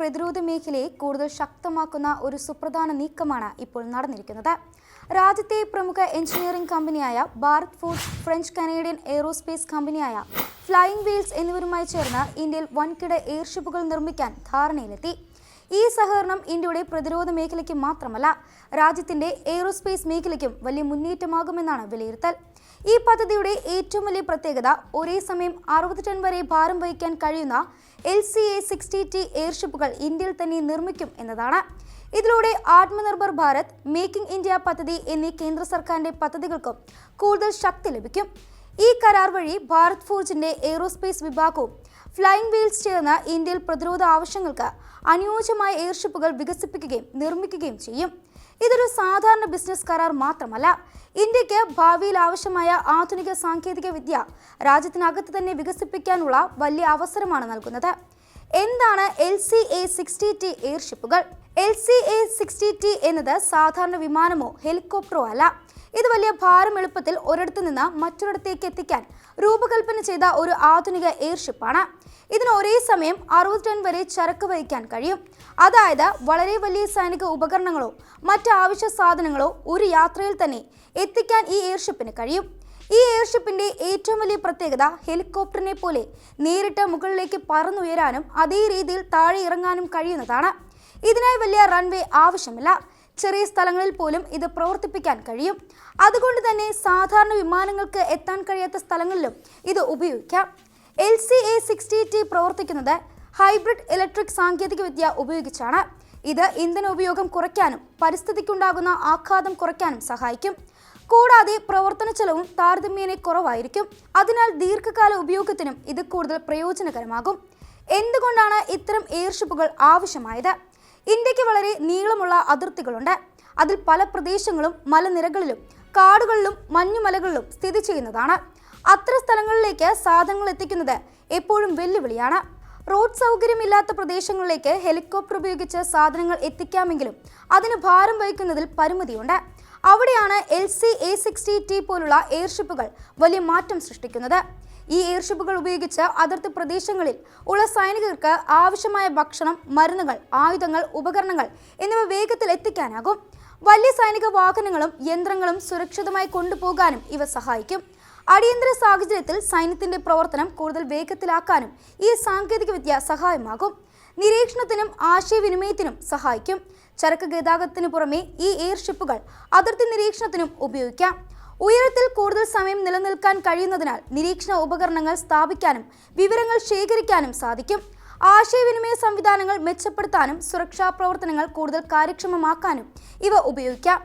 പ്രതിരോധ മേഖലയെ കൂടുതൽ ശക്തമാക്കുന്ന ഒരു സുപ്രധാന നീക്കമാണ് ഇപ്പോൾ നടന്നിരിക്കുന്നത്. രാജ്യത്തെ പ്രമുഖ എഞ്ചിനീയറിംഗ് കമ്പനിയായ Bharat forge, French Canadian aerospace കമ്പനിയായ ഫ്ലൈയിങ് വീൽസ് എന്നിവരുമായി ചേർന്ന് ഇന്ത്യയിൽ വൻകിട എയർഷിപ്പുകൾ നിർമ്മിക്കാൻ ധാരണയിലെത്തി. ഈ സഹകരണം ഇന്ത്യയുടെ പ്രതിരോധ മേഖലയ്ക്ക് മാത്രമല്ല, രാജ്യത്തിന്റെ എയ്റോസ്പേസ് മേഖലയ്ക്കും വലിയ മുന്നേറ്റമാകുമെന്നാണ് വിലയിരുത്തൽ. ഈ പദ്ധതിയുടെ ഏറ്റവും വലിയ പ്രത്യേകത ഒരേ സമയം 60 ടൺ വരെ ഭാരം വഹിക്കാൻ കഴിയുന്ന LCA-60T എയർഷിപ്പുകൾ ഇന്ത്യയിൽ തന്നെ നിർമ്മിക്കും എന്നതാണ്. ഇതിലൂടെ ആത്മനിർഭർ ഭാരത്, മേക്കിംഗ് ഇന്ത്യ പദ്ധതി എന്നീ കേന്ദ്ര സർക്കാരിന്റെ പദ്ധതികൾക്കും കൂടുതൽ ശക്തി ലഭിക്കും. ഈ കരാർ വഴി ഭാരത് ഫോർജിന്റെ എയ്റോസ്പേസ് വിഭാഗവും ഫ്ലൈയിങ് വീൽസ് ചേർന്ന് ഇന്ത്യയിൽ പ്രതിരോധ ആവശ്യങ്ങൾക്ക് അനുയോജ്യമായ എയർഷിപ്പുകൾ വികസിപ്പിക്കുകയും നിർമ്മിക്കുകയും ചെയ്യും. ഇതൊരു സാധാരണ ബിസിനസ് കരാർ മാത്രമല്ല, ഇന്ത്യക്ക് ഭാവിയിൽ ആവശ്യമായ ആധുനിക സാങ്കേതിക വിദ്യ രാജ്യത്തിനകത്ത് തന്നെ വികസിപ്പിക്കാനുള്ള വലിയ അവസരമാണ് നൽകുന്നത്. എന്താണ് LCA-60T എയർഷിപ്പുകൾ? LCA-60T എന്നത് സാധാരണ വിമാനമോ ഹെലികോപ്റ്ററോ അല്ല. ഇത് വലിയ ഭാരം എളുപ്പത്തിൽ ഒരിടത്തു നിന്ന് മറ്റൊരിടത്തേക്ക് എത്തിക്കാൻ രൂപകൽപ്പന ചെയ്ത ഒരു ആധുനിക എയർഷിപ്പാണ്. ഇതിന് ഒരേ സമയം 60 ടൺ വരെ ചരക്ക് വഹിക്കാൻ കഴിയും. അതായത് വളരെ വലിയ സൈനിക ഉപകരണങ്ങളോ മറ്റ് അവശ്യ സാധനങ്ങളോ ഒരു യാത്രയിൽ തന്നെ എത്തിക്കാൻ ഈ എയർഷിപ്പിന് കഴിയും. ഈ എയർഷിപ്പിന്റെ ഏറ്റവും വലിയ പ്രത്യേകത ഹെലികോപ്റ്ററിനെ പോലെ നേരിട്ട് മുകളിലേക്ക് പറന്നുയരാനും അതേ രീതിയിൽ താഴെ ഇറങ്ങാനും കഴിയുന്നതാണ്. ഇതിനായി വലിയ റൺവേ ആവശ്യമില്ല. ചെറിയ സ്ഥലങ്ങളിൽ പോലും ഇത് പ്രവർത്തിപ്പിക്കാൻ കഴിയും. അതുകൊണ്ട് തന്നെ സാധാരണ വിമാനങ്ങൾക്ക് എത്താൻ കഴിയാത്ത സ്ഥലങ്ങളിലും ഇത് ഉപയോഗിക്കാം. LCA-60T പ്രവർത്തിക്കുന്നത് ഹൈബ്രിഡ് ഇലക്ട്രിക് സാങ്കേതികവിദ്യ ഉപയോഗിച്ചാണ്. ഇത് ഇന്ധന ഉപയോഗം കുറയ്ക്കാനും പരിസ്ഥിതിക്കുണ്ടാകുന്ന ആഘാതം കുറയ്ക്കാനും സഹായിക്കും. കൂടാതെ പ്രവർത്തന ചെലവും താരതമ്യേന കുറവായിരിക്കും. അതിനാൽ ദീർഘകാല ഉപയോഗത്തിനും ഇത് കൂടുതൽ പ്രയോജനകരമാകും. എന്തുകൊണ്ടാണ് ഇത്തരം എയർഷിപ്പുകൾ ആവശ്യമായത്? ഇന്ത്യക്ക് വളരെ നീളമുള്ള അതിർത്തികളുണ്ട്. അതിൽ പല പ്രദേശങ്ങളും മലനിരകളിലും കാടുകളിലും മഞ്ഞുമലകളിലും സ്ഥിതി ചെയ്യുന്നതാണ്. അത്തരം സ്ഥലങ്ങളിലേക്ക് സാധനങ്ങൾ എത്തിക്കുന്നത് എപ്പോഴും വെല്ലുവിളിയാണ്. റോഡ് സൗകര്യമില്ലാത്ത പ്രദേശങ്ങളിലേക്ക് ഹെലികോപ്റ്റർ ഉപയോഗിച്ച് സാധനങ്ങൾ എത്തിക്കാമെങ്കിലും അതിന് ഭാരം വഹിക്കുന്നതിൽ പരിമിതിയുണ്ട്. അവിടെയാണ് LCA-60T പോലുള്ള എയർഷിപ്പുകൾ വലിയ മാറ്റം സൃഷ്ടിക്കുന്നത്. ഈ എയർഷിപ്പുകൾ ഉപയോഗിച്ച് അതിർത്തി പ്രദേശങ്ങളിൽ ഉള്ള സൈനികർക്ക് ആവശ്യമായ ഭക്ഷണം, മരുന്നുകൾ, ആയുധങ്ങൾ, ഉപകരണങ്ങൾ എന്നിവ വേഗത്തിൽ എത്തിക്കാനാകും. വലിയ സൈനിക വാഹനങ്ങളും യന്ത്രങ്ങളും സുരക്ഷിതമായി കൊണ്ടുപോകാനും ഇവ സഹായിക്കും. അടിയന്തര സാഹചര്യത്തിൽ സൈന്യത്തിന്റെ പ്രവർത്തനം കൂടുതൽ വേഗത്തിലാക്കാനും ഈ സാങ്കേതികവിദ്യ സഹായമാകും. നിരീക്ഷണത്തിനും ആശയവിനിമയത്തിനും സഹായിക്കും. ചരക്ക് ഗതാഗതത്തിന് പുറമെ ഈ എയർഷിപ്പുകൾ അതിർത്തി നിരീക്ഷണത്തിനും ഉപയോഗിക്കാം. ഉയരത്തിൽ കൂടുതൽ സമയം നിലനിൽക്കാൻ കഴിയുന്നതിനാൽ നിരീക്ഷണ ഉപകരണങ്ങൾ സ്ഥാപിക്കാനും വിവരങ്ങൾ ശേഖരിക്കാനും സാധിക്കും. ആശയവിനിമയ സംവിധാനങ്ങൾ മെച്ചപ്പെടുത്താനും സുരക്ഷാ പ്രവർത്തനങ്ങൾ കൂടുതൽ കാര്യക്ഷമമാക്കാനും ഇവ ഉപയോഗിക്കാം.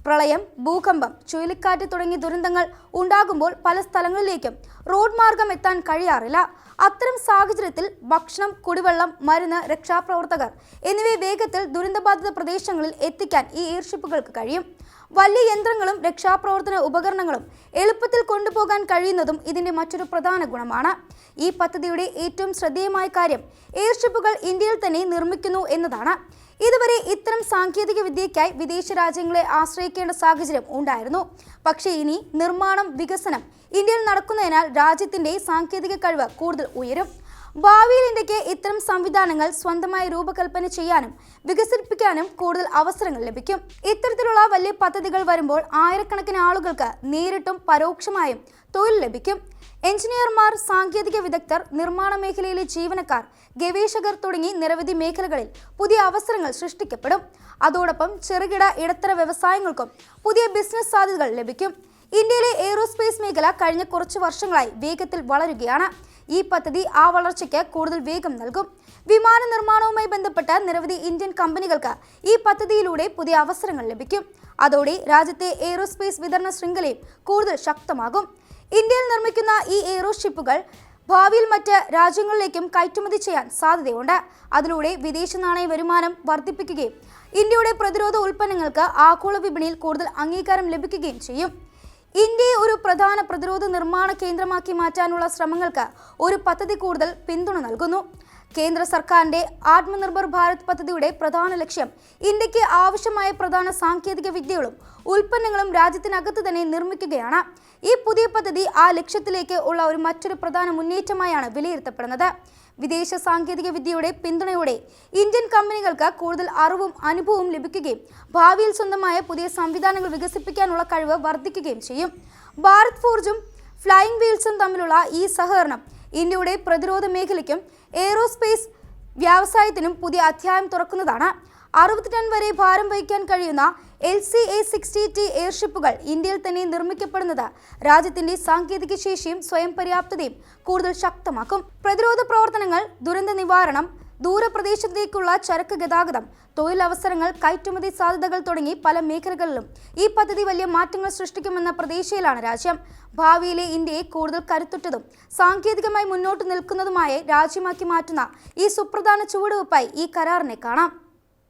പ്രളയം, ഭൂകമ്പം, ചുഴലിക്കാറ്റ് തുടങ്ങിയ ദുരന്തങ്ങൾ ഉണ്ടാകുമ്പോൾ പല സ്ഥലങ്ങളിലേക്കും റോഡ് മാർഗം എത്താൻ കഴിയാറില്ല. അത്തരം സാഹചര്യത്തിൽ ഭക്ഷണം, കുടിവെള്ളം, മരുന്ന്, രക്ഷാപ്രവർത്തകർ എന്നിവയെ വേഗത്തിൽ ദുരന്തബാധിത പ്രദേശങ്ങളിൽ എത്തിക്കാൻ ഈ എയർഷിപ്പുകൾക്ക് കഴിയും. വലിയ യന്ത്രങ്ങളും രക്ഷാപ്രവർത്തന ഉപകരണങ്ങളും എളുപ്പത്തിൽ കൊണ്ടുപോകാൻ കഴിയുന്നതും ഇതിന്റെ മറ്റൊരു പ്രധാന ഗുണമാണ്. ഈ പദ്ധതിയുടെ ഏറ്റവും ശ്രദ്ധേയമായ കാര്യം എയർഷിപ്പുകൾ ഇന്ത്യയിൽ തന്നെ നിർമ്മിക്കുന്നു എന്നതാണ്. ഇതുവരെ ഇത്തരം സാങ്കേതിക വിദ്യയ്ക്കായി വിദേശ രാജ്യങ്ങളെ ആശ്രയിക്കേണ്ട സാഹചര്യം ഉണ്ടായിരുന്നു. പക്ഷേ ഇനി നിർമ്മാണം, വികസനം ഇന്ത്യയിൽ നടക്കുന്നതിനാൽ രാജ്യത്തിന്റെ സാങ്കേതിക കഴിവ് കൂടുതൽ ഉയരും. ഭാവിയിൽ ഇന്ത്യക്ക് ഇത്തരം സംവിധാനങ്ങൾ സ്വന്തമായി രൂപകൽപ്പന ചെയ്യാനും വികസിപ്പിക്കാനും കൂടുതൽ അവസരങ്ങൾ ലഭിക്കും. ഇത്തരത്തിലുള്ള വലിയ പദ്ധതികൾ വരുമ്പോൾ ആയിരക്കണക്കിന് ആളുകൾക്ക് നേരിട്ടും പരോക്ഷമായും തൊഴിൽ ലഭിക്കും. എഞ്ചിനീയർമാർ, സാങ്കേതിക വിദഗ്ധർ, നിർമ്മാണ മേഖലയിലെ ജീവനക്കാർ, ഗവേഷകർ തുടങ്ങി നിരവധി മേഖലകളിൽ പുതിയ അവസരങ്ങൾ സൃഷ്ടിക്കപ്പെടും. അതോടൊപ്പം ചെറുകിട ഇടത്തര വ്യവസായങ്ങൾക്കും പുതിയ ബിസിനസ് സാധ്യതകൾ ലഭിക്കും. ഇന്ത്യയിലെ എയ്റോസ്പേസ് മേഖല കഴിഞ്ഞ കുറച്ച് വർഷങ്ങളായി വേഗത്തിൽ വളരുകയാണ്. ഈ പദ്ധതി ആ വളർച്ചയ്ക്ക് കൂടുതൽ വേഗം നൽകും. വിമാന നിർമ്മാണവുമായി ബന്ധപ്പെട്ട നിരവധി ഇന്ത്യൻ കമ്പനികൾക്ക് ഈ പദ്ധതിയിലൂടെ പുതിയ അവസരങ്ങൾ ലഭിക്കും. അതോടെ രാജ്യത്തെ എയ്റോസ്പേസ് വിതരണ ശൃംഖലയും കൂടുതൽ ശക്തമാകും. ഇന്ത്യയിൽ നിർമ്മിക്കുന്ന ഈ എയ്റോഷിപ്പുകൾ ഭാവിയിൽ മറ്റ് രാജ്യങ്ങളിലേക്കും കയറ്റുമതി ചെയ്യാൻ സാധ്യതയുണ്ട്. അതിലൂടെ വിദേശ നാണയ വരുമാനം വർദ്ധിപ്പിക്കുകയും ഇന്ത്യയുടെ പ്രതിരോധ ഉൽപ്പന്നങ്ങൾക്ക് ആഗോള വിപണിയിൽ കൂടുതൽ അംഗീകാരം ലഭിക്കുകയും ചെയ്യും. ഇന്ത്യയെ ഒരു പ്രധാന പ്രതിരോധ നിർമ്മാണ കേന്ദ്രമാക്കി മാറ്റാനുള്ള ശ്രമങ്ങൾക്ക് ഒരു പദ്ധതി കൂടുതൽ പിന്തുണ നൽകുന്നു. കേന്ദ്ര സർക്കാരിന്റെ ആത്മനിർഭർ ഭാരത് പദ്ധതിയുടെ പ്രധാന ലക്ഷ്യം ഇന്ത്യക്ക് ആവശ്യമായ പ്രധാന സാങ്കേതിക വിദ്യകളും ഉൽപ്പന്നങ്ങളും രാജ്യത്തിനകത്ത് തന്നെ നിർമ്മിക്കുകയാണ്. ഈ പുതിയ പദ്ധതി ആ ലക്ഷ്യത്തിലേക്ക് ഉള്ള മറ്റൊരു പ്രധാന മുന്നേറ്റമായാണ് വിലയിരുത്തപ്പെടുന്നത്. വിദേശ സാങ്കേതിക വിദ്യയുടെ പിന്തുണയോടെ ഇന്ത്യൻ കമ്പനികൾക്ക് കൂടുതൽ അറിവും അനുഭവവും ലഭിക്കുകയും ഭാവിയിൽ സ്വന്തമായ പുതിയ സംവിധാനങ്ങൾ വികസിപ്പിക്കാനുള്ള കഴിവ് വർദ്ധിക്കുകയും ചെയ്യും. ഭാരത് ഫോർജും ഫ്ലൈയിങ് വീൽസും തമ്മിലുള്ള ഈ സഹകരണം ഇന്ത്യയുടെ പ്രതിരോധ മേഖലയ്ക്കും എയ്റോസ്പേസ് വ്യവസായത്തിനും പുതിയ അധ്യായം തുറക്കുന്നതാണ്. 60 ടൺ വരെ ഭാരം വഹിക്കാൻ കഴിയുന്ന LCA-60T എയർഷിപ്പുകൾ ഇന്ത്യയിൽ തന്നെ നിർമ്മിക്കപ്പെടുന്നത് രാജ്യത്തിന്റെ സാങ്കേതിക ശേഷിയും സ്വയം പര്യാപ്തതയും കൂടുതൽ ശക്തമാക്കും. പ്രതിരോധ പ്രവർത്തനങ്ങൾ, ദുരന്ത നിവാരണം, ദൂരപ്രദേശത്തേക്കുള്ള ചരക്ക് ഗതാഗതം, തൊഴിലവസരങ്ങൾ, കയറ്റുമതി സാധ്യതകൾ തുടങ്ങി പല മേഖലകളിലും ഈ പദ്ധതി വലിയ മാറ്റങ്ങൾ സൃഷ്ടിക്കുമെന്ന പ്രതീക്ഷയിലാണ് രാജ്യം. ഭാവിയിലെ ഇന്ത്യയെ കൂടുതൽ കരുത്തുറ്റതും സാങ്കേതികമായി മുന്നോട്ട് നിൽക്കുന്നതുമായ രാജ്യമാക്കി മാറ്റുന്ന ഈ സുപ്രധാന ചുവടുവയ്പായി ഈ കരാറിനെ കാണാം.